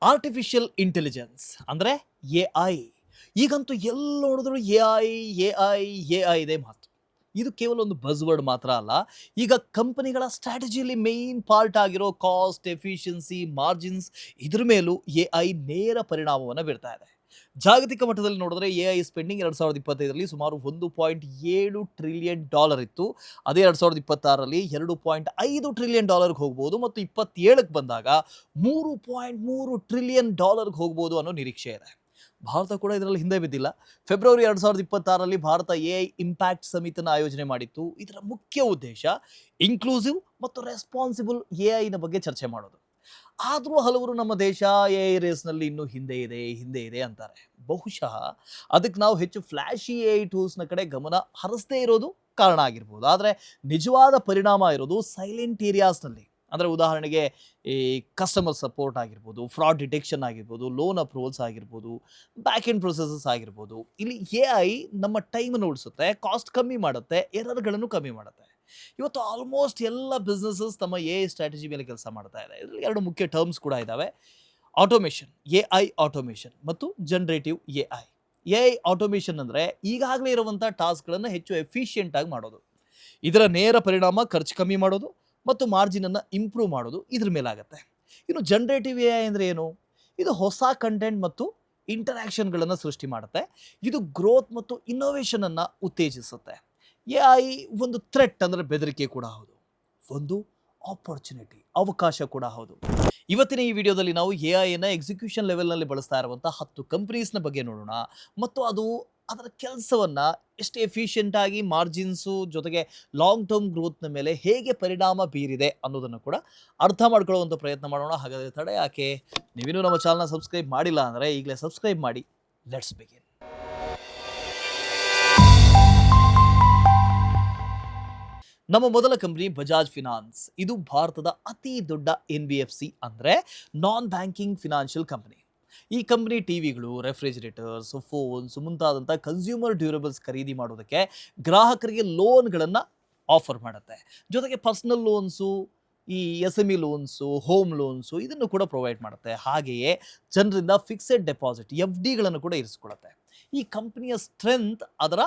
Artificial intelligence ಅಂದರೆ A ಈಗಂತೂ ಎಲ್ಲಿ ನೋಡಿದ್ರು ಎ ಐ ಇದೆ ಮಾತು. ಇದು ಕೇವಲ ಒಂದು ಬಸ್ವರ್ಡ್ ಮಾತ್ರ ಅಲ್ಲ. ಈಗ ಕಂಪನಿಗಳ ಸ್ಟ್ರಾಟಜಿಯಲ್ಲಿ ಮೇನ್ ಪಾರ್ಟ್ ಆಗಿರೋ ಕಾಸ್ಟ್, ಎಫಿಷಿಯನ್ಸಿ, ಮಾರ್ಜಿನ್ಸ್ ಇದ್ರ ಮೇಲೂ ಎ ನೇರ ಪರಿಣಾಮವನ್ನು ಬೀರ್ತಾ ಇದೆ. ಜಾಗತಿಕ ಮಟ್ಟದಲ್ಲಿ ನೋಡಿದ್ರೆ ಎ ಸ್ಪೆಂಡಿಂಗ್ 2025ರಲ್ಲಿ ಸುಮಾರು $1.7 ಟ್ರಿಲಿಯನ್ ಇತ್ತು. ಅದೇ 2026ರಲ್ಲಿ $2.5 ಟ್ರಿಲಿಯನ್ ಹೋಗ್ಬೋದು ಮತ್ತು 27ಕ್ಕೆ ಬಂದಾಗ $3.3 ಟ್ರಿಲಿಯನ್ ಹೋಗ್ಬೋದು ಅನ್ನೋ ನಿರೀಕ್ಷೆ ಇದೆ. ಭಾರತ ಕೂಡ ಇದರಲ್ಲಿ ಹಿಂದೆ ಬಿದ್ದಿಲ್ಲ. ಫೆಬ್ರವರಿ 2026ರಲ್ಲಿ ಭಾರತ ಎ ಇಂಪ್ಯಾಕ್ಟ್ ಸಮಿತಿನ ಆಯೋಜನೆ ಮಾಡಿತ್ತು. ಇದರ ಮುಖ್ಯ ಉದ್ದೇಶ ಇನ್ಕ್ಲೂಸಿವ್ ಮತ್ತು ರೆಸ್ಪಾನ್ಸಿಬಲ್ ಎಐನ ಬಗ್ಗೆ ಚರ್ಚೆ ಮಾಡೋದು. ಆದರೂ ಹಲವರು ನಮ್ಮ ದೇಶ ಎ ರೇಸ್ನಲ್ಲಿ ಇನ್ನೂ ಹಿಂದೆ ಇದೆ ಅಂತಾರೆ. ಬಹುಶಃ ಅದಕ್ಕೆ ನಾವು ಹೆಚ್ಚು ಫ್ಲ್ಯಾಶಿ ಎ ಟೂಲ್ಸ್ನ ಕಡೆ ಗಮನ ಹರಿಸದೇ ಇರೋದು ಕಾರಣ ಆಗಿರ್ಬೋದು. ಆದರೆ ನಿಜವಾದ ಪರಿಣಾಮ ಇರೋದು ಸೈಲೆಂಟ್ ಏರಿಯಾಸ್ನಲ್ಲಿ. ಅಂದರೆ ಉದಾಹರಣೆಗೆ ಈ ಕಸ್ಟಮರ್ ಸಪೋರ್ಟ್ ಆಗಿರ್ಬೋದು, ಫ್ರಾಡ್ ಡಿಟೆಕ್ಷನ್ ಆಗಿರ್ಬೋದು, ಲೋನ್ ಅಪ್ರೂವಲ್ಸ್ ಆಗಿರ್ಬೋದು, ಬ್ಯಾಕ್ ಎಂಡ್ ಪ್ರೊಸೆಸಸ್ ಆಗಿರ್ಬೋದು. ಇಲ್ಲಿ ಎ ನಮ್ಮ ಟೈಮನ್ನು ಉಳಿಸುತ್ತೆ, ಕಾಸ್ಟ್ ಕಮ್ಮಿ ಮಾಡುತ್ತೆ, ಎರರ್ಗಳನ್ನು ಕಮ್ಮಿ ಮಾಡುತ್ತೆ. ಇವತ್ತು ಆಲ್ಮೋಸ್ಟ್ ಎಲ್ಲ ಬಿಸ್ನೆಸಸ್ ತಮ್ಮ ಎ ಸ್ಟ್ರಾಟಜಿ ಮೇಲೆ ಕೆಲಸ ಮಾಡ್ತಾ ಇದೆ. ಇದರಲ್ಲಿ ಎರಡು ಮುಖ್ಯ ಟರ್ಮ್ಸ್ ಕೂಡ ಇದ್ದಾವೆ: ಆಟೋಮೇಷನ್, ಆಟೋಮೇಷನ್ ಮತ್ತು ಜನರೇಟಿವ್ ಎ ಆಟೋಮೇಷನ್ ಅಂದರೆ ಈಗಾಗಲೇ ಇರುವಂಥ ಟಾಸ್ಕ್ಗಳನ್ನು ಹೆಚ್ಚು ಎಫಿಷಿಯೆಂಟ್ ಆಗಿ ಮಾಡೋದು. ಇದರ ನೇರ ಪರಿಣಾಮ ಖರ್ಚು ಕಮ್ಮಿ ಮಾಡೋದು ಮತ್ತು ಮಾರ್ಜಿನನ್ನು ಇಂಪ್ರೂವ್ ಮಾಡೋದು ಇದ್ರ ಮೇಲಾಗತ್ತೆ. ಇನ್ನು ಜನರೇಟಿವ್ ಎ ಅಂದರೆ ಏನು? ಇದು ಹೊಸ ಕಂಟೆಂಟ್ ಮತ್ತು ಇಂಟರಾಕ್ಷನ್ಗಳನ್ನು ಸೃಷ್ಟಿ ಮಾಡುತ್ತೆ. ಇದು ಗ್ರೋತ್ ಮತ್ತು ಇನ್ನೋವೇಷನನ್ನು ಉತ್ತೇಜಿಸುತ್ತೆ. ಎ ಒಂದು ಥ್ರೆಟ್ ಅಂದರೆ ಬೆದರಿಕೆ ಕೂಡ ಹೌದು, ಒಂದು ಆಪರ್ಚುನಿಟಿ ಅವಕಾಶ ಕೂಡ ಹೌದು. ಇವತ್ತಿನ ಈ ವಿಡಿಯೋದಲ್ಲಿ ನಾವು ಎಐನ ಎಕ್ಸಿಕ್ಯೂಷನ್ ಲೆವೆಲ್ನಲ್ಲಿ ಬಳಸ್ತಾ ಇರುವಂಥ 10 ಕಂಪ್ನೀಸ್ನ ಬಗ್ಗೆ ನೋಡೋಣ ಮತ್ತು ಅದರ ಕೆಲಸವನ್ನು ಎಷ್ಟು ಎಫಿಷಿಯೆಂಟ್ ಆಗಿ ಮಾರ್ಜಿನ್ಸು ಜೊತೆಗೆ ಲಾಂಗ್ ಟರ್ಮ್ ಗ್ರೋತ್ನ ಮೇಲೆ ಹೇಗೆ ಪರಿಣಾಮ ಬೀರಿದೆ ಅನ್ನೋದನ್ನು ಕೂಡ ಅರ್ಥ ಮಾಡ್ಕೊಳ್ಳುವಂಥ ಪ್ರಯತ್ನ ಮಾಡೋಣ. ಹಾಗಾದರೆ ತಡೆ ಯಾಕೆ? ನೀವಿನ್ನೂ ನಮ್ಮ ಚಾನಲ್ನ ಸಬ್ಸ್ಕ್ರೈಬ್ ಮಾಡಿಲ್ಲ ಅಂದರೆ ಈಗಲೇ ಸಬ್ಸ್ಕ್ರೈಬ್ ಮಾಡಿ. Let's begin. ನಮ್ಮ ಮೊದಲ ಕಂಪನಿ ಬಜಾಜ್ ಫಿನಾನ್ಸ್. ಇದು ಭಾರತದ ಅತಿ ದೊಡ್ಡ NBFC ಅಂದರೆ ನಾನ್ ಬ್ಯಾಂಕಿಂಗ್ ಫಿನಾನ್ಷಿಯಲ್ ಕಂಪನಿ. ಈ ಕಂಪನಿ ಟಿವಿಗಳು, ರೆಫ್ರಿಜಿರೇಟರ್ಸ್, ಫೋನ್ಸ್ ಮುಂತಾದಂಥ ಕನ್ಸ್ಯೂಮರ್ ಡ್ಯೂರಬಲ್ಸ್ ಖರೀದಿ ಮಾಡೋದಕ್ಕೆ ಗ್ರಾಹಕರಿಗೆ ಲೋನ್ಗಳನ್ನು ಆಫರ್ ಮಾಡುತ್ತೆ. ಜೊತೆಗೆ ಪರ್ಸನಲ್ ಲೋನ್ಸು, ಈ SME ಲೋನ್ಸು, ಹೋಮ್ ಲೋನ್ಸು ಇದನ್ನು ಕೂಡ ಪ್ರೊವೈಡ್ ಮಾಡುತ್ತೆ. ಹಾಗೆಯೇ ಜನರಿಂದ ಫಿಕ್ಸೆಡ್ ಡೆಪಾಸಿಟ್ FDಗಳನ್ನು ಕೂಡ ಇರಿಸ್ಕೊಳ್ಳುತ್ತೆ. ಈ ಕಂಪನಿಯ ಸ್ಟ್ರೆಂತ್ ಅದರ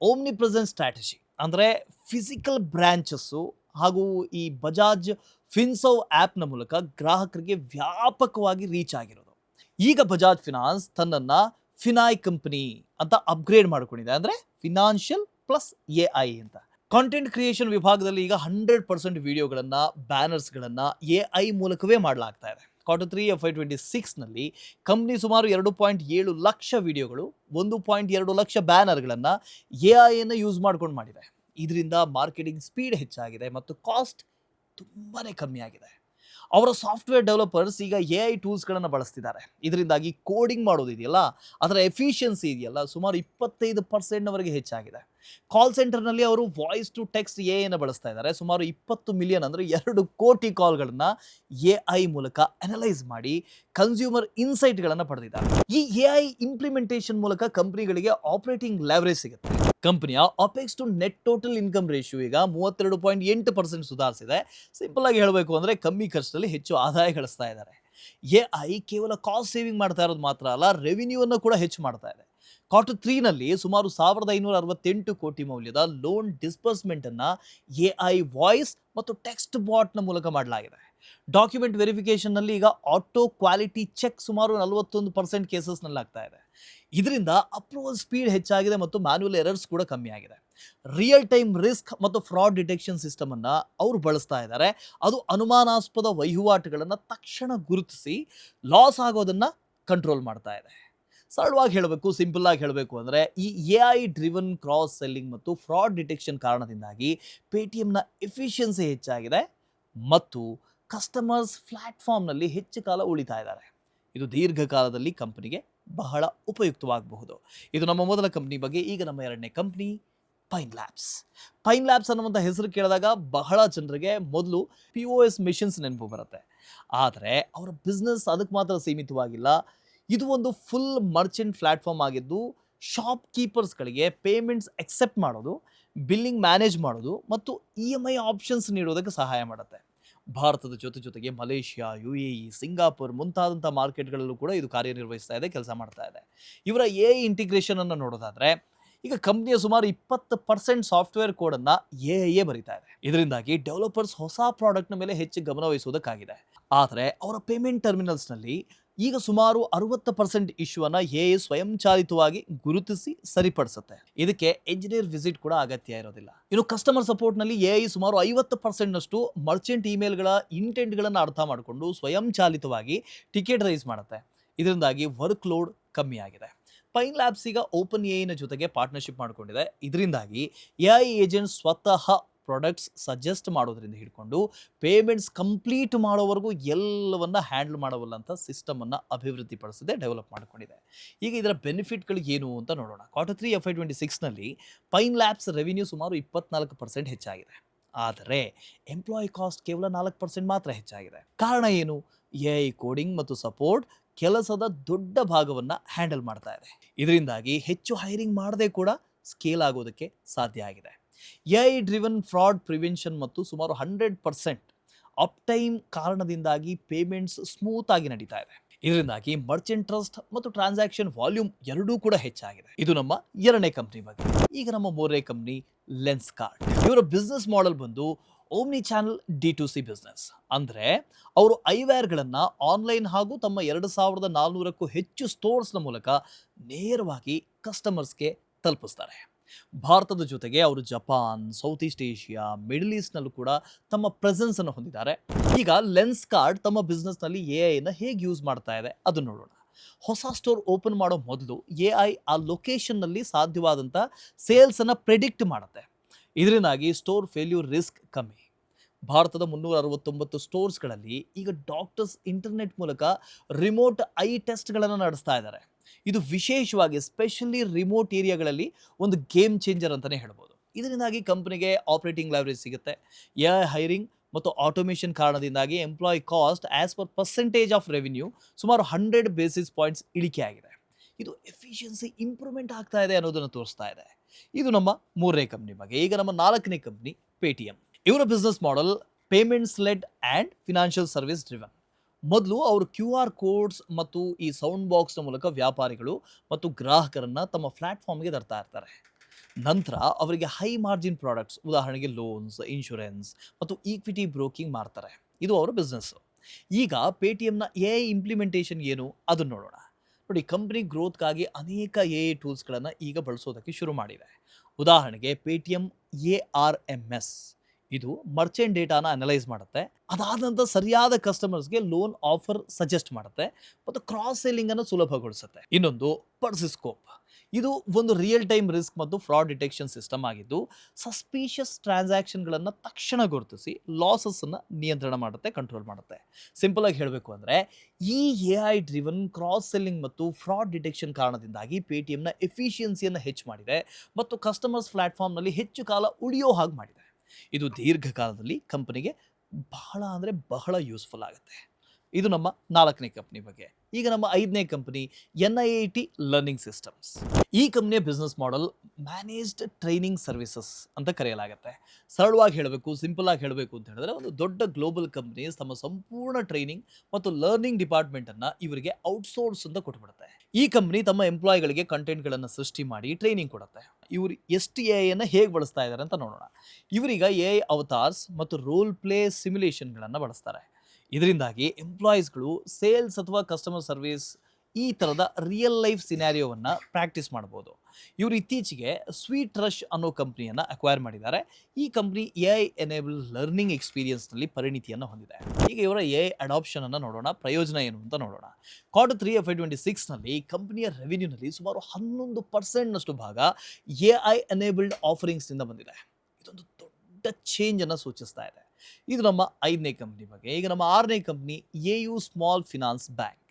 ಓಮ್ನಿ ಪ್ರೆಸೆನ್ಸ್ ಸ್ಟ್ರಾಟಜಿ ಅಂದರೆ ಫಿಸಿಕಲ್ ಬ್ರ್ಯಾಂಚಸ್ಸು ಹಾಗೂ ಈ ಬಜಾಜ್ ಫಿನ್ಸರ್ವ್ ಆ್ಯಪ್ನ ಮೂಲಕ ಗ್ರಾಹಕರಿಗೆ ವ್ಯಾಪಕವಾಗಿ ರೀಚ್ ಆಗಿರೋದು. ಈಗ ಬಜಾಜ್ ಫಿನಾನ್ಸ್ ತನ್ನನ್ನು ಫಿನಾಯ್ ಕಂಪನಿ ಅಂತ ಅಪ್ಗ್ರೇಡ್ ಮಾಡ್ಕೊಂಡಿದೆ, ಅಂದರೆ ಫಿನಾನ್ಷಿಯಲ್ ಪ್ಲಸ್ ಎಐ ಅಂತ. ಕಾಂಟೆಂಟ್ ಕ್ರಿಯೇಷನ್ ವಿಭಾಗದಲ್ಲಿ ಈಗ 100% ವಿಡಿಯೋಗಳನ್ನು, ಬ್ಯಾನರ್ಸ್ಗಳನ್ನು ಎಐ ಮೂಲಕವೇ ಮಾಡಲಾಗ್ತಾ ಇದೆ. Q3 FY26ನಲ್ಲಿ ಕಂಪ್ನಿ ಸುಮಾರು 2.7 ಲಕ್ಷ ವಿಡಿಯೋಗಳು, 1.2 ಲಕ್ಷ ಬ್ಯಾನರ್ಗಳನ್ನು ಎಐಯನ್ನು ಯೂಸ್ ಮಾಡ್ಕೊಂಡು ಮಾಡಿದೆ. ಇದರಿಂದ ಮಾರ್ಕೆಟಿಂಗ್ ಸ್ಪೀಡ್ ಹೆಚ್ಚಾಗಿದೆ ಮತ್ತು ಕಾಸ್ಟ್ ತುಂಬಾ ಕಮ್ಮಿ ಆಗಿದೆ. ಅವರ ಸಾಫ್ಟ್ವೇರ್ ಡೆವಲಪರ್ಸ್ ಈಗ ಎಐ ಟೂಲ್ಸ್ಗಳನ್ನು ಬಳಸ್ತಿದ್ದಾರೆ. ಇದರಿಂದಾಗಿ ಕೋಡಿಂಗ್ ಮಾಡೋದಿದೆಯಲ್ಲ, ಅದರ ಎಫಿಷಿಯನ್ಸಿ ಇದೆಯಲ್ಲ, ಸುಮಾರು 25%ವರೆಗೆ ಹೆಚ್ಚಾಗಿದೆ. ಕಾಲ್ ಸೆಂಟರ್ನಲ್ಲಿ ಅವರು ವಾಯ್ಸ್ ಟು ಟೆಕ್ಸ್ಟ್ ಎಐನ ಬಳಸ್ತಾ ಇದ್ದಾರೆ. ಸುಮಾರು 20 ಮಿಲಿಯನ್ ಅಂದರೆ 2 ಕೋಟಿ ಕಾಲ್ಗಳನ್ನು ಎಐ ಮೂಲಕ ಅನಲೈಸ್ ಮಾಡಿ ಕನ್ಸ್ಯೂಮರ್ ಇನ್ಸೈಟ್ಗಳನ್ನು ಪಡೆದಿದ್ದಾರೆ. ಈ ಎಐ ಇಂಪ್ಲಿಮೆಂಟೇಷನ್ ಮೂಲಕ ಕಂಪನಿಗಳಿಗೆ ಆಪರೇಟಿಂಗ್ ಲೆವರೇಜ್ ಸಿಗುತ್ತೆ. ಕಂಪನಿಯ opex to net total income ratio ಈಗ 32.8% ಸುಧಾರಿಸಿದೆ. ಸಿಂಪಲ್ ಆಗಿ ಹೇಳಬೇಕು ಅಂದರೆ ಕಮ್ಮಿ ಖರ್ಚಲ್ಲಿ ಹೆಚ್ಚು ಆದಾಯ ಗಳಿಸ್ತಾ ಇದ್ದಾರೆ. ಎಐ ಕೇವಲ ಕಾಸ್ಟ್ ಸೇವಿಂಗ್ ಮಾಡ್ತಾ ಇರೋದು ಮಾತ್ರ ಅಲ್ಲ, ರೆವಿನ್ಯೂವನ್ನು ಕೂಡ ಹೆಚ್ಚು ಮಾಡ್ತಾ ಇದೆ. Q3ನಲ್ಲಿ ಸುಮಾರು 1568 ಕೋಟಿ ಮೌಲ್ಯದ ಲೋನ್ ಡಿಸ್ಬರ್ಸ್ಮೆಂಟನ್ನು ಎಐ ವಾಯ್ಸ್ ಮತ್ತು ಟೆಕ್ಸ್ಟ್ ಬಾಟ್ನ ಮೂಲಕ ಮಾಡಲಾಗಿದೆ. ಡಾಕ್ಯುಮೆಂಟ್ ವೆರಿಫಿಕೇಷನ್ನಲ್ಲಿ ಈಗ ಆಟೋ ಕ್ವಾಲಿಟಿ ಚೆಕ್ ಸುಮಾರು 41% ಕೇಸಸ್ನಲ್ಲಿ ಆಗ್ತಾ ಇದೆ. ಇದರಿಂದ ಅಪ್ರೂವಲ್ ಸ್ಪೀಡ್ ಹೆಚ್ಚಾಗಿದೆ ಮತ್ತು ಮ್ಯಾನ್ಯುವಲ್ ಎರರ್ಸ್ ಕೂಡ ಕಮ್ಮಿ ಆಗಿದೆ. ರಿಯಲ್ ಟೈಮ್ ರಿಸ್ಕ್ ಮತ್ತು ಫ್ರಾಡ್ ಡಿಟೆಕ್ಷನ್ ಸಿಸ್ಟಮನ್ನು ಅವರು ಬಳಸ್ತಾ ಇದ್ದಾರೆ. ಅದು ಅನುಮಾನಾಸ್ಪದ ವಹಿವಾಟುಗಳನ್ನು ತಕ್ಷಣ ಗುರುತಿಸಿ ಲಾಸ್ ಆಗೋದನ್ನು ಕಂಟ್ರೋಲ್ ಮಾಡ್ತಾ ಇದೆ. ಸರಳವಾಗಿ ಹೇಳಬೇಕು, ಸಿಂಪಲ್ ಆಗಿ ಹೇಳಬೇಕು ಅಂದರೆ ಈ ಎಐ ಡ್ರಿವನ್ ಕ್ರಾಸ್ ಸೆಲ್ಲಿಂಗ್ ಮತ್ತು ಫ್ರಾಡ್ ಡಿಟೆಕ್ಷನ್ ಕಾರಣದಿಂದಾಗಿ ಪೇಟಿಎಂನ ಎಫಿಷಿಯನ್ಸಿ ಹೆಚ್ಚಾಗಿದೆ ಮತ್ತು ಕಸ್ಟಮರ್ಸ್ ಪ್ಲ್ಯಾಟ್ಫಾರ್ಮ್ನಲ್ಲಿ ಹೆಚ್ಚು ಕಾಲ ಉಳಿತಾ ಇದ್ದಾರೆ. ಇದು ದೀರ್ಘಕಾಲದಲ್ಲಿ ಕಂಪನಿಗೆ ಬಹಳ ಉಪಯುಕ್ತವಾಗಬಹುದು. ಇದು ನಮ್ಮ ಮೊದಲ ಕಂಪ್ನಿ ಬಗ್ಗೆ. ಈಗ ನಮ್ಮ ಎರಡನೇ ಕಂಪ್ನಿ ಪೈನ್ ಲ್ಯಾಬ್ಸ್ ಅನ್ನುವಂಥ ಹೆಸರು ಕೇಳಿದಾಗ ಬಹಳ ಜನರಿಗೆ ಮೊದಲು POS ಮೆಷಿನ್ಸ್ ನೆನಪು ಬರುತ್ತೆ. ಆದರೆ ಅವರ ಬಿಸ್ನೆಸ್ ಅದಕ್ಕೆ ಮಾತ್ರ ಸೀಮಿತವಾಗಿಲ್ಲ. ಇದು ಒಂದು ಫುಲ್ ಮರ್ಚೆಂಟ್ ಪ್ಲ್ಯಾಟ್ಫಾರ್ಮ್ ಆಗಿದ್ದು ಶಾಪ್ ಕೀಪರ್ಸ್ಗಳಿಗೆ ಪೇಮೆಂಟ್ಸ್ ಎಕ್ಸೆಪ್ಟ್ ಮಾಡೋದು, ಬಿಲ್ಲಿಂಗ್ ಮ್ಯಾನೇಜ್ ಮಾಡೋದು ಮತ್ತು EMI ಆಪ್ಷನ್ಸ್ ನೀಡೋದಕ್ಕೆ ಸಹಾಯ ಮಾಡುತ್ತೆ. ಭಾರತದ ಜೊತೆಗೆ ಮಲೇಷ್ಯಾ, UAE, ಸಿಂಗಾಪುರ್ ಮುಂತಾದಂಥ ಮಾರ್ಕೆಟ್‌ಗಳಲ್ಲೂ ಕೂಡ ಇದು ಕಾರ್ಯನಿರ್ವಹಿಸ್ತಾ ಇದೆ, ಕೆಲಸ ಮಾಡ್ತಾ ಇದೆ. ಇವರ AI ಇಂಟಿಗ್ರೇಷನ್ ಅನ್ನು ನೋಡೋದಾದ್ರೆ, ಈಗ ಕಂಪನಿಯ ಸುಮಾರು 20% ಸಾಫ್ಟ್‌ವೇರ್ ಕೋಡನ್ನ AIಯೇ ಬರೀತಾ ಇದೆ. ಇದರಿಂದಾಗಿ ಡೆವಲಪರ್ಸ್ ಹೊಸ ಪ್ರಾಡಕ್ಟ್‌ನ ಮೇಲೆ ಹೆಚ್ಚು ಗಮನ ವಹಿಸುವುದಕ್ಕಾಗಿದೆ. ಆದರೆ ಅವರ ಪೇಮೆಂಟ್ ಟರ್ಮಿನಲ್ಸ್‌ನಲ್ಲಿ ಈಗ ಸುಮಾರು 60% ಇಶ್ಯೂವನ್ನು AI ಸ್ವಯಂಚಾಲಿತವಾಗಿ ಗುರುತಿಸಿ ಸರಿಪಡಿಸುತ್ತೆ. ಇದಕ್ಕೆ ಎಂಜಿನಿಯರ್ ವಿಸಿಟ್ ಕೂಡ ಅಗತ್ಯ ಇರೋದಿಲ್ಲ. ಇನ್ನು ಕಸ್ಟಮರ್ ಸಪೋರ್ಟ್‌ನಲ್ಲಿ AI ಸುಮಾರು 50% ಮರ್ಚೆಂಟ್ ಇಮೇಲ್‌ಗಳ ಇಂಟೆಂಟ್‌ಗಳನ್ನು ಅರ್ಥ ಮಾಡಿಕೊಂಡು ಸ್ವಯಂಚಾಲಿತವಾಗಿ ಟಿಕೆಟ್ ರೈಸ್ ಮಾಡುತ್ತೆ. ಇದರಿಂದಾಗಿ ವರ್ಕ್ ಲೋಡ್ ಕಮ್ಮಿ ಆಗಿದೆ. ಪೈನ್ ಲ್ಯಾಬ್ಸ್ ಈಗ ಓಪನ್ ಎಐನ ಜೊತೆಗೆ ಪಾರ್ಟ್ನರ್ಶಿಪ್ ಮಾಡಿಕೊಂಡಿದೆ. ಇದರಿಂದಾಗಿ AI ಏಜೆಂಟ್ ಸ್ವತಃ ಪ್ರಾಡಕ್ಟ್ಸ್ ಸಜೆಸ್ಟ್ ಮಾಡೋದ್ರಿಂದ ಹಿಡ್ಕೊಂಡು ಪೇಮೆಂಟ್ಸ್ ಕಂಪ್ಲೀಟ್ ಮಾಡೋವರೆಗೂ ಎಲ್ಲವನ್ನ ಹ್ಯಾಂಡಲ್ ಮಾಡಬಲ್ಲಂಥ ಸಿಸ್ಟಮನ್ನು ಅಭಿವೃದ್ಧಿಪಡಿಸಿದೆ, ಡೆವಲಪ್ ಮಾಡಿಕೊಂಡಿದೆ. ಈಗ ಇದರ ಬೆನಿಫಿಟ್ಗಳು ಏನು ಅಂತ ನೋಡೋಣ. Q3 FY26ನಲ್ಲಿ ಪೈನ್ ಲ್ಯಾಬ್ಸ್ ರೆವಿನ್ಯೂ ಸುಮಾರು 24% ಹೆಚ್ಚಾಗಿದೆ. ಆದರೆ ಎಂಪ್ಲಾಯಿ ಕಾಸ್ಟ್ ಕೇವಲ 4% ಮಾತ್ರ ಹೆಚ್ಚಾಗಿದೆ. ಕಾರಣ ಏನು? AI ಕೋಡಿಂಗ್ ಮತ್ತು ಸಪೋರ್ಟ್ ಕೆಲಸದ ದೊಡ್ಡ ಭಾಗವನ್ನು ಹ್ಯಾಂಡಲ್ ಮಾಡ್ತಾ ಇದೆ. ಇದರಿಂದಾಗಿ ಹೆಚ್ಚು ಹೈರಿಂಗ್ ಮಾಡದೆ ಕೂಡ ಸ್ಕೇಲ್ ಆಗೋದಕ್ಕೆ ಸಾಧ್ಯ ಆಗಿದೆ. AI ಡ್ರಿವನ್ ಫ್ರಾಡ್ ಪ್ರಿವೆನ್ಷನ್ ಮತ್ತು ಸುಮಾರು 100% ಅಪ್ ಟೈಮ್ ಕಾರಣದಿಂದಾಗಿ ಪೇಮೆಂಟ್ಸ್ ಸ್ಮೂತ್ ಆಗಿ ನಡೀತಾ ಇದೆ. ಇದರಿಂದಾಗಿ ಮರ್ಚೆಂಟ್ ಟ್ರಸ್ಟ್ ಮತ್ತು ಟ್ರಾನ್ಸಾಕ್ಷನ್ ವಾಲ್ಯೂಮ್ ಎರಡೂ ಕೂಡ ಹೆಚ್ಚಾಗಿದೆ. ಇದು ನಮ್ಮ ಎರಡನೇ ಕಂಪನಿ ಬಗ್ಗೆ. ಈಗ ನಮ್ಮ ಮೂರನೇ ಕಂಪನಿ ಲೆನ್ಸ್ಕಾರ್ಟ್. ಇವರ ಬಿಸ್ನೆಸ್ ಮಾಡೆಲ್ ಬಂದು ಓಮ್ನಿ ಚಾನಲ್ D2C ಬಿಸ್ನೆಸ್. ಅಂದರೆ ಅವರು ಐವೇರ್ಗಳನ್ನು ಆನ್ಲೈನ್ ಹಾಗೂ ತಮ್ಮ 2400ಕ್ಕೂ ಹೆಚ್ಚು ಸ್ಟೋರ್ಸ್ನ ಮೂಲಕ ನೇರವಾಗಿ ಕಸ್ಟಮರ್ಸ್ಗೆ ತಲುಪಿಸ್ತಾರೆ. ಭಾರತದ ಜೊತೆಗೆ ಅವರು Japan, south east Asia, middle ಈಸ್ಟ್ನಲ್ಲೂ ಕೂಡ ತಮ್ಮ ಪ್ರೆಸೆನ್ಸ್ ಅನ್ನು ಹೊಂದಿದ್ದಾರೆ. ಈಗ ಲೆನ್ಸ್ಕಾರ್ಟ್ ತಮ್ಮ ಬಿಸ್ನೆಸ್ನಲ್ಲಿ AIನ ಹೇಗೆ ಯೂಸ್ ಮಾಡ್ತಾ ಇದೆ ಅದು ನೋಡೋಣ. ಹೊಸ ಸ್ಟೋರ್ ಓಪನ್ ಮಾಡೋ ಮೊದಲು AI ಆ ಲೊಕೇಶನ್ನಲ್ಲಿ ಸಾಧ್ಯವಾದಂಥ ಸೇಲ್ಸನ್ನು ಪ್ರೆಡಿಕ್ಟ್ ಮಾಡುತ್ತೆ. ಇದರಿಂದಾಗಿ ಸ್ಟೋರ್ ಫೇಲ್ಯೂರ್ ರಿಸ್ಕ್ ಕಮ್ಮಿ. ಭಾರತದ 369 ಸ್ಟೋರ್ಸ್ಗಳಲ್ಲಿ ಈಗ ಡಾಕ್ಟರ್ಸ್ ಇಂಟರ್ನೆಟ್ ಮೂಲಕ ರಿಮೋಟ್ ಐ ಟೆಸ್ಟ್ಗಳನ್ನು ನಡೆಸ್ತಾ ಇದ್ದಾರೆ. ಇದು ವಿಶೇಷವಾಗಿ ಸ್ಪೆಷಲಿ ರಿಮೋಟ್ ಏರಿಯಾಗಳಲ್ಲಿ ಒಂದು ಗೇಮ್ ಚೇಂಜರ್ ಅಂತಲೇ ಹೇಳ್ಬೋದು. ಇದರಿಂದಾಗಿ ಕಂಪನಿಗೆ ಆಪರೇಟಿಂಗ್ ಲೆವರೇಜ್ ಸಿಗುತ್ತೆ. AI ಹೈರಿಂಗ್ ಮತ್ತು ಆಟೋಮೇಷನ್ ಕಾರಣದಿಂದಾಗಿ employee cost as per percentage of revenue ಸುಮಾರು 100 ಬೇಸಿಸ್ ಪಾಯಿಂಟ್ಸ್ ಇಳಿಕೆ ಆಗಿದೆ. ಇದು ಎಫಿಷಿಯನ್ಸಿ ಇಂಪ್ರೂವ್ಮೆಂಟ್ ಆಗ್ತಾ ಇದೆ ಅನ್ನೋದನ್ನು ತೋರಿಸ್ತಾ ಇದೆ. ಇದು ನಮ್ಮ ಮೂರನೇ ಕಂಪನಿ ಬಗ್ಗೆ. ಈಗ ನಮ್ಮ ನಾಲ್ಕನೇ ಕಂಪನಿ ಪೇಟಿಎಂ. ಇವರ business model payments led and financial service driven. ಮೊದಲು ಅವರು QR ಕೋಡ್ಸ್ ಮತ್ತು ಈ ಸೌಂಡ್ ಬಾಕ್ಸ್ನ ಮೂಲಕ ವ್ಯಾಪಾರಿಗಳು ಮತ್ತು ಗ್ರಾಹಕರನ್ನು ತಮ್ಮ ಪ್ಲ್ಯಾಟ್ಫಾರ್ಮ್ಗೆ ತರ್ತಾ ಇರ್ತಾರೆ. ನಂತರ ಅವರಿಗೆ ಹೈ ಮಾರ್ಜಿನ್ ಪ್ರಾಡಕ್ಟ್ಸ್, ಉದಾಹರಣೆಗೆ ಲೋನ್ಸ್, ಇನ್ಶೂರೆನ್ಸ್ ಮತ್ತು ಈಕ್ವಿಟಿ ಬ್ರೋಕಿಂಗ್ ಮಾಡ್ತಾರೆ. ಇದು ಅವರ ಬಿಸ್ನೆಸ್ಸು. ಈಗ ಪೇಟಿಎಂನ AI ಇಂಪ್ಲಿಮೆಂಟೇಷನ್ ಏನು ಅದನ್ನು ನೋಡೋಣ. ನೋಡಿ, ಕಂಪ್ನಿ ಗ್ರೋತ್ಗಾಗಿ ಅನೇಕ AI ಟೂಲ್ಸ್ಗಳನ್ನು ಈಗ ಬಳಸೋದಕ್ಕೆ ಶುರು ಮಾಡಿದೆ. ಉದಾಹರಣೆಗೆ ಪೇಟಿಎಂ ARMS. ಇದು ಮರ್ಚೆಂಟ್ ಡೇಟಾನ ಅನಲೈಸ್ ಮಾಡುತ್ತೆ. ಅದಾದ ನಂತರ ಸರಿಯಾದ ಕಸ್ಟಮರ್ಸ್ಗೆ ಲೋನ್ ಆಫರ್ ಸಜೆಸ್ಟ್ ಮಾಡುತ್ತೆ ಮತ್ತು ಕ್ರಾಸ್ ಸೆಲ್ಲಿಂಗನ್ನು ಸುಲಭಗೊಳಿಸುತ್ತೆ. ಇನ್ನೊಂದು ಪರ್ಸಿಸ್ಕೋಪ್. ಇದು ಒಂದು ರಿಯಲ್ ಟೈಮ್ ರಿಸ್ಕ್ ಮತ್ತು ಫ್ರಾಡ್ ಡಿಟೆಕ್ಷನ್ ಸಿಸ್ಟಮ್ ಆಗಿದ್ದು ಸಸ್ಪಿಷಿಯಸ್ ಟ್ರಾನ್ಸಾಕ್ಷನ್ಗಳನ್ನು ತಕ್ಷಣ ಗುರುತಿಸಿ ಲಾಸಸ್ಸನ್ನು ನಿಯಂತ್ರಣ ಮಾಡುತ್ತೆ, ಕಂಟ್ರೋಲ್ ಮಾಡುತ್ತೆ. ಸಿಂಪಲ್ ಆಗಿ ಹೇಳಬೇಕು ಅಂದರೆ ಈ AI ಡ್ರಿವನ್ ಕ್ರಾಸ್ ಸೆಲ್ಲಿಂಗ್ ಮತ್ತು ಫ್ರಾಡ್ ಡಿಟೆಕ್ಷನ್ ಕಾರಣದಿಂದಾಗಿ ಪೇಟಿಎಂನ ಎಫಿಷಿಯನ್ಸಿಯನ್ನು ಹೆಚ್ಚು ಮಾಡಿದೆ ಮತ್ತು ಕಸ್ಟಮರ್ಸ್ ಪ್ಲ್ಯಾಟ್ಫಾರ್ಮ್ನಲ್ಲಿ ಹೆಚ್ಚು ಕಾಲ ಉಳಿಯೋ ಹಾಗೆ ಮಾಡಿದೆ. ಇದು ದೀರ್ಘಕಾಲದಲ್ಲಿ ಕಂಪನಿಗೆ ಬಹಳ ಯೂಸ್ಫುಲ್ ಆಗುತ್ತೆ. ಇದು ನಮ್ಮ ನಾಲ್ಕನೇ ಕಂಪನಿ ಬಗ್ಗೆ. ಈಗ ನಮ್ಮ ಐದನೇ ಕಂಪನಿ NIIT ಲರ್ನಿಂಗ್ ಸಿಸ್ಟಮ್ಸ್. ಈ ಕಂಪನಿಯ business model managed training services ಅಂತ ಕರೆಯಲಾಗುತ್ತೆ. ಸರಳವಾಗಿ ಹೇಳಬೇಕು, ಸಿಂಪಲ್ ಆಗಿ ಹೇಳಬೇಕು ಅಂತ ಹೇಳಿದ್ರೆ, ಒಂದು ದೊಡ್ಡ ಗ್ಲೋಬಲ್ ಕಂಪನೀಸ್ ತಮ್ಮ ಸಂಪೂರ್ಣ ಟ್ರೈನಿಂಗ್ ಮತ್ತು ಲರ್ನಿಂಗ್ ಡಿಪಾರ್ಟ್ಮೆಂಟನ್ನು ಇವರಿಗೆ ಔಟ್ಸೋರ್ಸ್ ಅಂತ ಕೊಟ್ಬಿಡುತ್ತೆ. ಈ ಕಂಪನಿ ತಮ್ಮ ಎಂಪ್ಲಾಯಿಗಳಿಗೆ ಕಂಟೆಂಟ್ಗಳನ್ನು ಸೃಷ್ಟಿ ಮಾಡಿ ಟ್ರೈನಿಂಗ್ ಕೊಡುತ್ತೆ. ಇವರು ಎಷ್ಟು AIಯನ್ನು ಹೇಗೆ ಬಳಸ್ತಾ ಇದ್ದಾರೆ ಅಂತ ನೋಡೋಣ. ಇವರೀಗ AI ಅವತಾರ್ಸ್ ಮತ್ತು ರೋಲ್ ಪ್ಲೇ ಸಿಮ್ಯುಲೇಷನ್ಗಳನ್ನು ಬಳಸ್ತಾರೆ. ಇದರಿಂದಾಗಿ ಎಂಪ್ಲಾಯೀಸ್ಗಳು ಸೇಲ್ಸ್ ಅಥವಾ ಕಸ್ಟಮರ್ ಸರ್ವಿಸ್ ಈ ಥರದ ರಿಯಲ್ ಲೈಫ್ ಸಿನಾರಿಯೋವನ್ನು ಪ್ರಾಕ್ಟೀಸ್ ಮಾಡ್ಬೋದು. ಇವರು ಇತ್ತೀಚೆಗೆ ಸ್ವೀಟ್ ರಶ್ ಅನ್ನೋ ಕಂಪ್ನಿಯನ್ನು ಅಕ್ವೈರ್ ಮಾಡಿದ್ದಾರೆ. ಈ ಕಂಪ್ನಿ AI ಎನೇಬಲ್ ಲರ್ನಿಂಗ್ ಎಕ್ಸ್ಪೀರಿಯನ್ಸ್ನಲ್ಲಿ ಪರಿಣಿತಿಯನ್ನು ಹೊಂದಿದೆ. ಈಗ ಇವರ AI ಅಡಾಪ್ಷನನ್ನು ನೋಡೋಣ, ಪ್ರಯೋಜನ ಏನು ಅಂತ ನೋಡೋಣ. Q3 FY26ನಲ್ಲಿ ಕಂಪನಿಯ ರೆವಿನ್ಯೂನಲ್ಲಿ ಸುಮಾರು 11%ನಷ್ಟು ಭಾಗ AI ಎನೇಬಲ್ಡ್ ಆಫರಿಂಗ್ಸ್ನಿಂದ ಬಂದಿದೆ. ಇದೊಂದು ದೊಡ್ಡ ಚೇಂಜನ್ನು ಸೂಚಿಸ್ತಾ ಇದೆ. ಇದು ನಮ್ಮ ಐದನೇ ಕಂಪನಿ ಬಗ್ಗೆ. ಈಗ ನಮ್ಮ ಆರನೇ company AU small finance bank.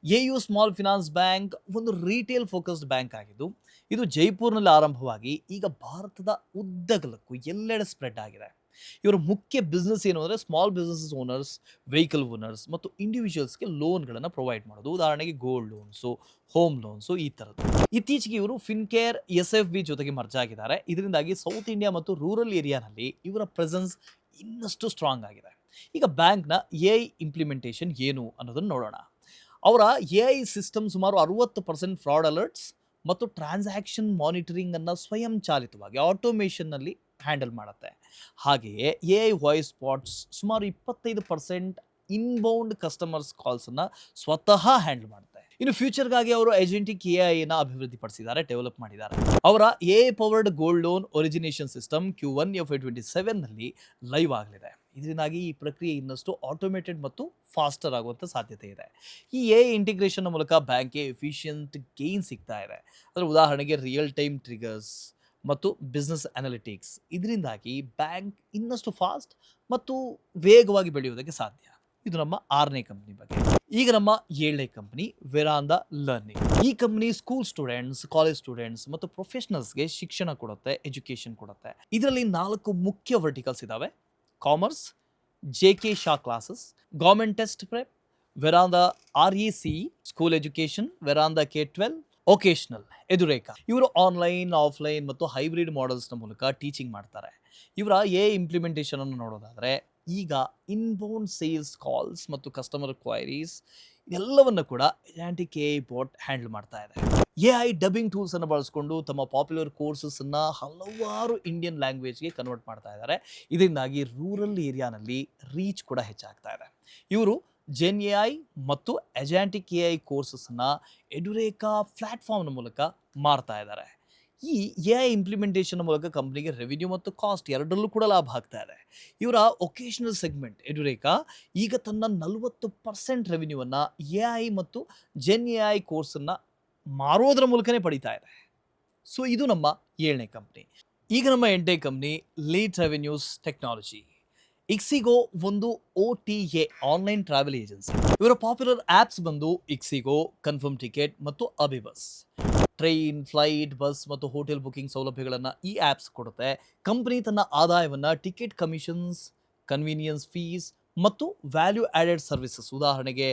AU small finance bank ಒಂದು ರಿಟೇಲ್ ಫೋಕಸ್ಡ್ ಬ್ಯಾಂಕ್ ಆಗಿದ್ದು ಇದು ಜೈಪುರ್ನಲ್ಲಿ ಆರಂಭವಾಗಿ ಈಗ ಭಾರತದ ಉದ್ದಗಲಕ್ಕೂ ಎಲ್ಲೆಡೆ ಸ್ಪ್ರೆಡ್ ಆಗಿದೆ. ಇವರ ಮುಖ್ಯ ಬಿಸ್ನೆಸ್ ಏನು ಅಂದರೆ small business owners, vehicle owners ಮತ್ತು ಇಂಡಿವಿಜುವಲ್ಸ್ಗೆ ಲೋನ್ಗಳನ್ನು ಪ್ರೊವೈಡ್ ಮಾಡೋದು. ಉದಾಹರಣೆಗೆ ಗೋಲ್ಡ್ ಲೋನ್ಸು, ಹೋಮ್ ಲೋನ್ಸು ಈ ಥರದ್ದು. ಇತ್ತೀಚೆಗೆ ಇವರು ಫಿನ್ಕೇರ್ SFB ಜೊತೆಗೆ ಮರ್ಜ್ ಆಗಿದ್ದಾರೆ. ಇದರಿಂದಾಗಿ ಸೌತ್ ಇಂಡಿಯಾ ಮತ್ತು ರೂರಲ್ ಏರಿಯಾನಲ್ಲಿ ಇವರ ಪ್ರೆಸೆನ್ಸ್ ಇನ್ನಷ್ಟು ಸ್ಟ್ರಾಂಗ್ ಆಗಿದೆ. ಈಗ ಬ್ಯಾಂಕ್ನ ಎ ಐ ಇಂಪ್ಲಿಮೆಂಟೇಷನ್ ಏನು ಅನ್ನೋದನ್ನು ನೋಡೋಣ. ಅವರ ಎ ಐ ಸಿಸ್ಟಮ್ ಸುಮಾರು 60% ಫ್ರಾಡ್ ಅಲರ್ಟ್ಸ್ ಮತ್ತು ಟ್ರಾನ್ಸಾಕ್ಷನ್ ಮಾನಿಟರಿಂಗ್ ಅನ್ನು ಸ್ವಯಂ ಚಾಲಿತವಾಗಿ ಆಟೋಮೇಷನ್ನಲ್ಲಿ ಹ್ಯಾಂಡಲ್ ಮಾಡುತ್ತೆ. ಹಾಗೆಯೇ ಎ ಐ ವಾಯ್ಸ್ ಬಾಟ್ಸ್ ಸುಮಾರು 25% ಇನ್ಬೌಂಡ್ ಕಸ್ಟಮರ್ಸ್ ಕಾಲ್ಸನ್ನು ಸ್ವತಃ ಹ್ಯಾಂಡಲ್ ಮಾಡುತ್ತೆ. ಇನ್ನು ಫ್ಯೂಚರ್ಗಾಗಿ ಅವರು ಏಜೆಂಟಿಕ್ ಎ ಐನ ಅಭಿವೃದ್ಧಿಪಡಿಸಿದ್ದಾರೆ, ಡೆವಲಪ್ ಮಾಡಿದ್ದಾರೆ. ಅವರ A I powered gold loan origination system Q1 FY27 ನಲ್ಲಿ ಲೈವ್ ಆಗಲಿದೆ. ಇದರಿಂದಾಗಿ ಈ ಪ್ರಕ್ರಿಯೆ ಇನ್ನಷ್ಟು ಆಟೋಮೇಟೆಡ್ ಮತ್ತು ಫಾಸ್ಟರ್ ಆಗುವಂಥ ಸಾಧ್ಯತೆ ಇದೆ. ಈ ಎ ಐ ಇಂಟಿಗ್ರೇಷನ್ ಮೂಲಕ ಬ್ಯಾಂಕ್ಗೆ ಎಫಿಷಿಯಂಟ್ ಗೇನ್ ಸಿಗ್ತಾ ಇದೆ. ಅದರ ಉದಾಹರಣೆಗೆ ರಿಯಲ್ ಟೈಮ್ ಟ್ರಿಗರ್ಸ್ ಮತ್ತು ಬಿಸ್ನೆಸ್ ಅನಾಲಿಟಿಕ್ಸ್. ಇದರಿಂದಾಗಿ ಬ್ಯಾಂಕ್ ಇನ್ನಷ್ಟು ಫಾಸ್ಟ್ ಮತ್ತು ವೇಗವಾಗಿ ಬೆಳೆಯುವುದಕ್ಕೆ ಸಾಧ್ಯ. ಇದು ನಮ್ಮ 6ನೇ ಕಂಪನಿ ಬಗ್ಗೆ. ಈಗ ನಮ್ಮ 7ನೇ ಕಂಪನಿ ವೆರಾಂದ ಲರ್ನಿಂಗ್. ಈ company school students, college students ಮತ್ತು ಪ್ರೊಫೆಷನಲ್ಸ್ಗೆ ಶಿಕ್ಷಣ ಕೊಡುತ್ತೆ, ಎಜುಕೇಶನ್ ಕೊಡುತ್ತೆ. ಇದರಲ್ಲಿ 4 ಮುಖ್ಯ ವರ್ಟಿಕಲ್ಸ್ ಇದಾವೆ: commerce, JK Shah classes, government test prep, Veranda RECE school education, Veranda K12 vocational Edureka. ಇವರು ಆನ್ಲೈನ್, ಆಫ್ಲೈನ್ ಮತ್ತು ಹೈಬ್ರಿಡ್ ಮಾಡೆಲ್ಸ್ನ ಮೂಲಕ ಟೀಚಿಂಗ್ ಮಾಡ್ತಾರೆ. ಇವರ ಎ ಇಂಪ್ಲಿಮೆಂಟೇಷನ್ ಅನ್ನು ನೋಡೋದಾದರೆ ಈಗ ಇನ್ಬೌಂಡ್ ಸೇಲ್ಸ್ ಕಾಲ್ಸ್ ಮತ್ತು ಕಸ್ಟಮರ್ ಕ್ವೈರೀಸ್ ಎಲ್ಲವನ್ನು ಕೂಡ agentic A I bot handle ಮಾಡ್ತಾ ಇದೆ. ಎ ಐ ಡಬ್ಬಿಂಗ್ ಟೂಲ್ಸ್ ಅನ್ನು ಬಳಸಿಕೊಂಡು ತಮ್ಮ ಪಾಪ್ಯುಲರ್ ಕೋರ್ಸಸ್ ಅನ್ನ ಹಲವಾರು ಇಂಡಿಯನ್ ಲ್ಯಾಂಗ್ವೇಜ್ಗೆ ಕನ್ವರ್ಟ್ ಮಾಡ್ತಾ ಇದ್ದಾರೆ. ಇದರಿಂದಾಗಿ ರೂರಲ್ ಏರಿಯಾನಲ್ಲಿ ರೀಚ್ ಕೂಡ ಹೆಚ್ಚಾಗ್ತಾ ಇದೆ. ಇವರು ಜೆನ್ ಎ ಐ ಮತ್ತು ಏಜೆಂಟಿಕ್ ಎ ಐ ಕೋರ್ಸಸ್ನ ಎಡುರೇಕಾ ಪ್ಲಾಟ್ಫಾರ್ಮ್ನ ಮೂಲಕ ಮಾರ್ತಾ ಇದ್ದಾರೆ. ಈ ಎ ಐ ಇಂಪ್ಲಿಮೆಂಟೇಷನ್ ಮೂಲಕ ಕಂಪ್ನಿಗೆ ರೆವಿನ್ಯೂ ಮತ್ತು ಕಾಸ್ಟ್ ಎರಡರಲ್ಲೂ ಕೂಡ ಲಾಭ ಆಗ್ತಾ ಇದೆ. ಇವರ ಒಕೇಶನಲ್ ಸೆಗ್ಮೆಂಟ್ ಎಡುರೇಕಾ ಈಗ ತನ್ನ 40% ರೆವಿನ್ಯೂವನ್ನು ಎ ಐ ಮತ್ತು ಜೆನ್ ಎ ಐ ಕೋರ್ಸನ್ನು ಮಾರೋದ್ರ ಮೂಲಕನೇ ಪಡಿತಾ ಇದೆ. ಸೊ ಇದು ನಮ್ಮ 7ನೇ ಕಂಪ್ನಿ. ಈಗ ನಮ್ಮ 8ನೇ ಕಂಪ್ನಿ ಲೀಡ್ ರೆವೆನ್ಯೂಸ್ ಟೆಕ್ನಾಲಜಿ. ಇಕ್ಸಿಗೋ ಒಂದು OTA ಆನ್ಲೈನ್ ಟ್ರಾವೆಲ್ ಏಜೆನ್ಸಿ. ಇವರ ಪಾಪ್ಯುಲರ್ ಆ್ಯಪ್ಸ್ ಬಂದು ಇಕ್ಸಿಗೋ, ಕನ್ಫರ್ಮ್ ಟಿಕೆಟ್ ಮತ್ತು ಅಬಿಬಸ್. ಟ್ರೈನ್, ಫ್ಲೈಟ್, ಬಸ್ ಮತ್ತು ಹೋಟೆಲ್ ಬುಕಿಂಗ್ ಸೌಲಭ್ಯಗಳನ್ನು ಈ ಆ್ಯಪ್ಸ್ ಕೊಡುತ್ತೆ. ಕಂಪನಿ ತನ್ನ ಆದಾಯವನ್ನು ಟಿಕೆಟ್ ಕಮಿಷನ್ಸ್, ಕನ್ವೀನಿಯನ್ಸ್ ಫೀಸ್ ಮತ್ತು ವ್ಯಾಲ್ಯೂ ಆ್ಯಡೆಡ್ ಸರ್ವಿಸಸ್, ಉದಾಹರಣೆಗೆ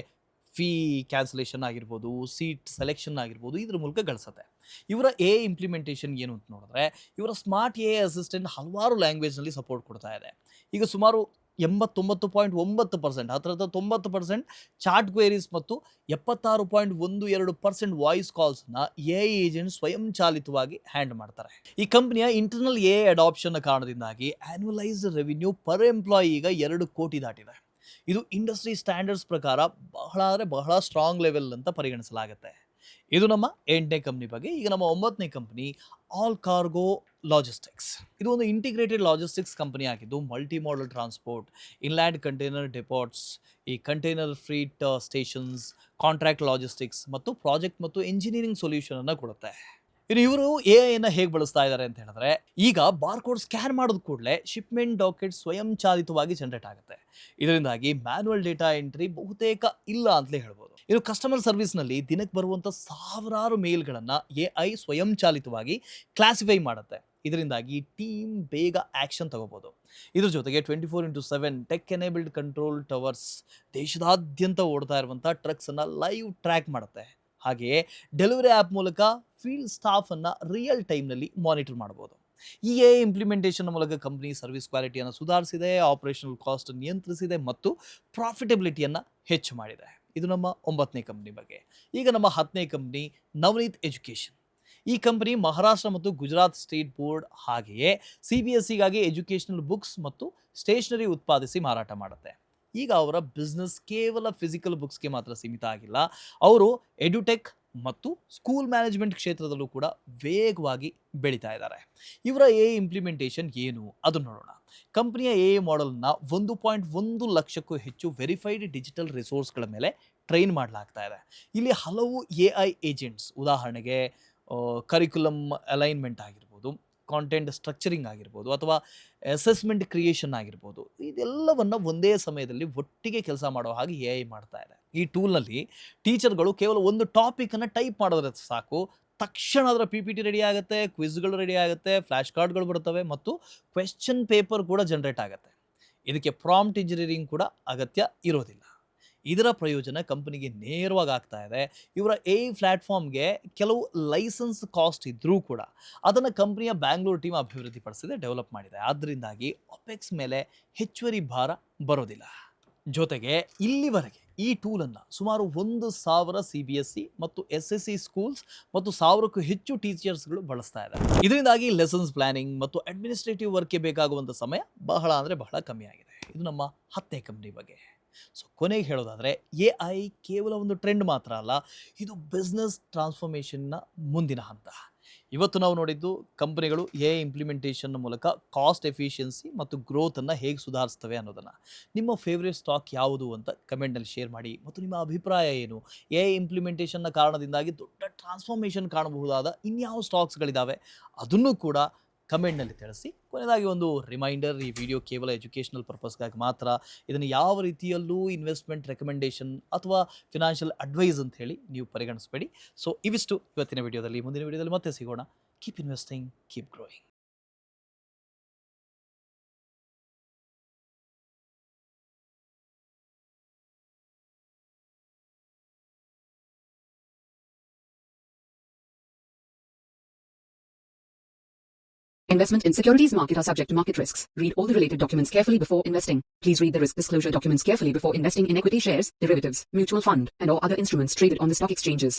ಫೀ ಕ್ಯಾನ್ಸಲೇಷನ್ ಆಗಿರ್ಬೋದು, ಸೀಟ್ ಸೆಲೆಕ್ಷನ್ ಆಗಿರ್ಬೋದು, ಇದ್ರ ಮೂಲಕ ಗಳಿಸುತ್ತೆ. ಇವರ ಎ ಇಂಪ್ಲಿಮೆಂಟೇಷನ್ ಏನು ಅಂತ ನೋಡಿದ್ರೆ ಇವರ ಸ್ಮಾರ್ಟ್ ಎ ಅಸಿಸ್ಟೆಂಟ್ ಹಲವಾರು ಲ್ಯಾಂಗ್ವೇಜ್ನಲ್ಲಿ ಸಪೋರ್ಟ್ ಕೊಡ್ತಾ ಇದೆ. ಈಗ ಸುಮಾರು 89.9%, ಹತ್ತಿರದ 90% ಚಾಟ್ ಕ್ವೇರೀಸ್ ಮತ್ತು 76.12% ವಾಯ್ಸ್ ಕಾಲ್ಸ್ನ ಎ ಐ ಏಜೆಂಟ್ ಸ್ವಯಂ ಚಾಲಿತವಾಗಿ ಹ್ಯಾಂಡಲ್ ಮಾಡ್ತಾರೆ. ಈ ಕಂಪನಿಯ ಇಂಟರ್ನಲ್ ಎ ಐ ಅಡಾಪ್ಷನ್ ಕಾರಣದಿಂದಾಗಿ ಆನ್ಯುವಲೈಸ್ಡ್ ರೆವಿನ್ಯೂ ಪರ್ ಎಂಪ್ಲಾಯಿ ಈಗ 2 ಕೋಟಿ ದಾಟಿದೆ. ಇದು ಇಂಡಸ್ಟ್ರಿ ಸ್ಟ್ಯಾಂಡರ್ಡ್ಸ್ ಪ್ರಕಾರ ಬಹಳ ಸ್ಟ್ರಾಂಗ್ ಲೆವೆಲ್ ಅಂತ ಪರಿಗಣಿಸಲಾಗುತ್ತೆ. ಇದು ನಮ್ಮ 8ನೇ ಕಂಪನಿ ಬಗ್ಗೆ. ಈಗ ನಮ್ಮ 9ನೇ ಕಂಪನಿ ಆಲ್ ಕಾರ್ಗೋ ಲಾಜಿಸ್ಟಿಕ್ಸ್. ಇದು ಒಂದು ಇಂಟಿಗ್ರೇಟೆಡ್ ಲಾಜಿಸ್ಟಿಕ್ಸ್ ಕಂಪನಿ ಆಗಿದ್ದು multi modal transport, inland container depots, ಈ container freight stations, contract logistics ಮತ್ತು ಪ್ರಾಜೆಕ್ಟ್ ಮತ್ತು ಇಂಜಿನಿಯರಿಂಗ್ ಸೊಲ್ಯೂಷನ್ ಅನ್ನು ಕೊಡುತ್ತೆ. ಇನ್ನು ಇವರು ಎ ಐನ ಹೇಗೆ ಬಳಸ್ತಾ ಇದ್ದಾರೆ ಅಂತ ಹೇಳಿದ್ರೆ ಈಗ ಬಾರ್ಕೋಡ್ ಸ್ಕ್ಯಾನ್ ಮಾಡಿದ ಕೂಡಲೇ ಶಿಪ್ಮೆಂಟ್ ಡಾಕೆಟ್ ಸ್ವಯಂ ಚಾಲಿತವಾಗಿ ಜನರೇಟ್ ಆಗುತ್ತೆ. ಇದರಿಂದಾಗಿ ಮ್ಯಾನ್ಯುವಲ್ ಡೇಟಾ ಎಂಟ್ರಿ ಬಹುತೇಕ ಇಲ್ಲ ಅಂತಲೇ ಹೇಳ್ಬೋದು. ಇನ್ನು ಕಸ್ಟಮರ್ ಸರ್ವಿಸ್ನಲ್ಲಿ ದಿನಕ್ಕೆ ಬರುವಂಥ ಸಾವಿರಾರು ಮೇಲ್ಗಳನ್ನು ಎ ಐ ಸ್ವಯಂ ಚಾಲಿತವಾಗಿ ಕ್ಲಾಸಿಫೈ ಮಾಡುತ್ತೆ. ಇದರಿಂದಾಗಿ ಟೀಮ್ ಬೇಗ ಆ್ಯಕ್ಷನ್ ತಗೋಬೋದು. ಇದ್ರ ಜೊತೆಗೆ 24/7 ಟೆಕ್ ಎನೇಬಲ್ಡ್ ಕಂಟ್ರೋಲ್ ಟವರ್ಸ್ ದೇಶದಾದ್ಯಂತ ಓಡ್ತಾ ಇರುವಂಥ ಟ್ರಕ್ಸನ್ನು ಲೈವ್ ಟ್ರ್ಯಾಕ್ ಮಾಡುತ್ತೆ. ಹಾಗೆಯೇ ಡೆಲಿವರಿ ಆ್ಯಪ್ ಮೂಲಕ ಫೀಲ್ಡ್ ಸ್ಟಾಫನ್ನು ರಿಯಲ್ ಟೈಮ್ನಲ್ಲಿ ಮಾನಿಟರ್ ಮಾಡ್ಬೋದು. ಈ ಎ ಐ ಇಂಪ್ಲಿಮೆಂಟೇಷನ್ ಮೂಲಕ ಕಂಪನಿ ಸರ್ವಿಸ್ ಕ್ವಾಲಿಟಿಯನ್ನು ಸುಧಾರಿಸಿದೆ, ಆಪರೇಷನಲ್ ಕಾಸ್ಟ್ ನಿಯಂತ್ರಿಸಿದೆ ಮತ್ತು ಪ್ರಾಫಿಟಬಿಲಿಟಿಯನ್ನು ಹೆಚ್ಚು ಮಾಡಿದೆ. ಇದು ನಮ್ಮ 9ನೇ ಕಂಪನಿ ಬಗ್ಗೆ. ಈಗ ನಮ್ಮ 10ನೇ ಕಂಪನಿ ನವನೀತ್ ಎಜುಕೇಷನ್. ಈ ಕಂಪನಿ ಮಹಾರಾಷ್ಟ್ರ ಮತ್ತು ಗುಜರಾತ್ ಸ್ಟೇಟ್ ಬೋರ್ಡ್ ಹಾಗೆಯೇ CBSEಗಾಗಿ ಎಜುಕೇಷನಲ್ ಬುಕ್ಸ್ ಮತ್ತು ಸ್ಟೇಷನರಿ ಉತ್ಪಾದಿಸಿ ಮಾರಾಟ ಮಾಡುತ್ತೆ. ಈಗ ಅವರ ಬಿಸ್ನೆಸ್ ಕೇವಲ ಫಿಸಿಕಲ್ ಬುಕ್ಸ್ಗೆ ಮಾತ್ರ ಸೀಮಿತ ಆಗಿಲ್ಲ. ಅವರು ಎಡ್ಯುಟೆಕ್ ಮತ್ತು ಸ್ಕೂಲ್ ಮ್ಯಾನೇಜ್ಮೆಂಟ್ ಕ್ಷೇತ್ರದಲ್ಲೂ ಕೂಡ ವೇಗವಾಗಿ ಬೆಳೀತಾ ಇದ್ದಾರೆ. ಇವರ ಎ ಇಂಪ್ಲಿಮೆಂಟೇಷನ್ ಏನು ಅದನ್ನು ನೋಡೋಣ. ಕಂಪನಿಯ ಎ ಮಾಡೆಲ್ನ 1.1 ಲಕ್ಷಕ್ಕೂ ಹೆಚ್ಚು ವೆರಿಫೈಡ್ ಡಿಜಿಟಲ್ ರಿಸೋರ್ಸ್ಗಳ ಮೇಲೆ ಟ್ರೈನ್ ಮಾಡಲಾಗ್ತಾ ಇದೆ. ಇಲ್ಲಿ ಹಲವು ಎ ಐ ಏಜೆಂಟ್ಸ್, ಉದಾಹರಣೆಗೆ ಕರಿಕ್ಯುಲಮ್ ಅಲೈನ್ಮೆಂಟ್ ಆಗಿರ್ಬೋದು, ಕಾಂಟೆಂಟ್ ಸ್ಟ್ರಕ್ಚರಿಂಗ್ ಆಗಿರ್ಬೋದು ಅಥವಾ ಅಸೆಸ್ಮೆಂಟ್ ಕ್ರಿಯೇಷನ್ ಆಗಿರ್ಬೋದು, ಇದೆಲ್ಲವನ್ನು ಒಂದೇ ಸಮಯದಲ್ಲಿ ಒಟ್ಟಿಗೆ ಕೆಲಸ ಮಾಡೋ ಹಾಗೆ ಎ ಐ ಮಾಡ್ತಾ ಇದೆ. ಈ ಟೂಲ್ನಲ್ಲಿ ಟೀಚರ್ಗಳು ಕೇವಲ ಒಂದು ಟಾಪಿಕನ್ನು ಟೈಪ್ ಮಾಡಿದ್ರೆ ಸಾಕು, ತಕ್ಷಣ ಅದರ PPT ರೆಡಿ ಆಗುತ್ತೆ, ಕ್ವಿಜ್ಗಳು ರೆಡಿ ಆಗುತ್ತೆ, ಫ್ಲ್ಯಾಶ್ ಕಾರ್ಡ್ಗಳು ಬರ್ತವೆ ಮತ್ತು ಕ್ವೆಶ್ಚನ್ ಪೇಪರ್ ಕೂಡ ಜನರೇಟ್ ಆಗುತ್ತೆ. ಇದಕ್ಕೆ ಪ್ರಾಂಪ್ಟ್ ಇಂಜಿನಿಯರಿಂಗ್ ಕೂಡ ಅಗತ್ಯ ಇರೋದಿಲ್ಲ. ಇದರ ಪ್ರಯೋಜನ ಕಂಪನಿಗೆ ನೇರವಾಗಿ ಆಗ್ತಾ ಇದೆ. ಇವರ AI ಪ್ಲಾಟ್ಫಾರ್ಮ್ಗೆ ಕೆಲವು ಲೈಸೆನ್ಸ್ ಕಾಸ್ಟ್ ಇದ್ರೂ ಕೂಡ ಅದನ್ನು ಕಂಪನಿಯ ಬ್ಯಾಂಗ್ಳೂರು ಟೀಮ್ ಅಭಿವೃದ್ಧಿಪಡಿಸಿದೆ, ಡೆವಲಪ್ ಮಾಡಿದೆ. ಆದ್ದರಿಂದಾಗಿ ಒಪೆಕ್ಸ್ ಮೇಲೆ ಹೆಚ್ಚುವರಿ ಭಾರ ಬರೋದಿಲ್ಲ. ಜೊತೆಗೆ ಇಲ್ಲಿವರೆಗೆ ಈ ಟೂಲನ್ನು ಸುಮಾರು 1,000 CBSE ಮತ್ತು SSE ಸ್ಕೂಲ್ಸ್ ಮತ್ತು 1,000ಕ್ಕೂ ಹೆಚ್ಚು ಟೀಚರ್ಸ್ಗಳು ಬಳಸ್ತಾ ಇದ್ದಾರೆ. ಇದರಿಂದಾಗಿ ಲೆಸನ್ಸ್ ಪ್ಲಾನಿಂಗ್ ಮತ್ತು ಅಡ್ಮಿನಿಸ್ಟ್ರೇಟಿವ್ ವರ್ಕ್ಗೆ ಬೇಕಾಗುವಂಥ ಸಮಯ ಬಹಳ ಅಂದರೆ ಬಹಳ ಕಮ್ಮಿ ಆಗಿದೆ. ಇದು ನಮ್ಮ 10ನೇ ಕಂಪ್ನಿ ಬಗ್ಗೆ. ಸೊ ಕೊನೆಗೆ ಹೇಳೋದಾದರೆ AI ಕೇವಲ ಒಂದು ಟ್ರೆಂಡ್ ಮಾತ್ರ ಅಲ್ಲ, ಇದು ಬಿಸ್ನೆಸ್ ಟ್ರಾನ್ಸ್ಫಾರ್ಮೇಷನ್ನ ಮುಂದಿನ ಹಂತ. ಇವತ್ತು ನಾವು ನೋಡಿದ್ದು ಕಂಪನಿಗಳು AI ಇಂಪ್ಲಿಮೆಂಟೇಷನ್ ಮೂಲಕ ಕಾಸ್ಟ್ ಎಫಿಷಿಯನ್ಸಿ ಮತ್ತು ಗ್ರೋತನ್ನು ಹೇಗೆ ಸುಧಾರಿಸ್ತವೆ ಅನ್ನೋದನ್ನು. ನಿಮ್ಮ ಫೇವ್ರೇಟ್ ಸ್ಟಾಕ್ ಯಾವುದು ಅಂತ ಕಮೆಂಟ್ನಲ್ಲಿ ಶೇರ್ ಮಾಡಿ ಮತ್ತು ನಿಮ್ಮ ಅಭಿಪ್ರಾಯ ಏನು? AI ಇಂಪ್ಲಿಮೆಂಟೇಷನ್ನ ಕಾರಣದಿಂದಾಗಿ ದೊಡ್ಡ ಟ್ರಾನ್ಸ್ಫಾರ್ಮೇಷನ್ ಕಾಣಬಹುದಾದ ಇನ್ಯಾವ ಸ್ಟಾಕ್ಸ್ಗಳಿದ್ದಾವೆ ಅದನ್ನು ಕೂಡ ಕಮೆಂಟ್ನಲ್ಲಿ ತಿಳಿಸಿ. ಕೊನೆಯದಾಗಿ ಒಂದು ರಿಮೈಂಡರ್, ಈ ವಿಡಿಯೋ ಕೇವಲ ಎಜುಕೇಷನಲ್ ಪರ್ಪಸ್ಗಾಗಿ ಮಾತ್ರ. ಇದನ್ನು ಯಾವ ರೀತಿಯಲ್ಲೂ ಇನ್ವೆಸ್ಟ್ಮೆಂಟ್ ರೆಕಮೆಂಡೇಷನ್ ಅಥವಾ ಫಿನಾನ್ಷಿಯಲ್ ಅಡ್ವೈಸ್ ಅಂತ ಹೇಳಿ ನೀವು ಪರಿಗಣಿಸಬೇಡಿ. ಸೊ ಇವಿಷ್ಟು ಇವತ್ತಿನ ವಿಡಿಯೋದಲ್ಲಿ. ಮುಂದಿನ ವಿಡಿಯೋದಲ್ಲಿ ಮತ್ತೆ ಸಿಗೋಣ. Keep investing, keep growing. Investment in securities market are subject to market risks. Read all the related documents carefully before investing. Please read the risk disclosure documents carefully before investing in equity shares, derivatives, mutual fund, and or other instruments traded on the stock exchanges.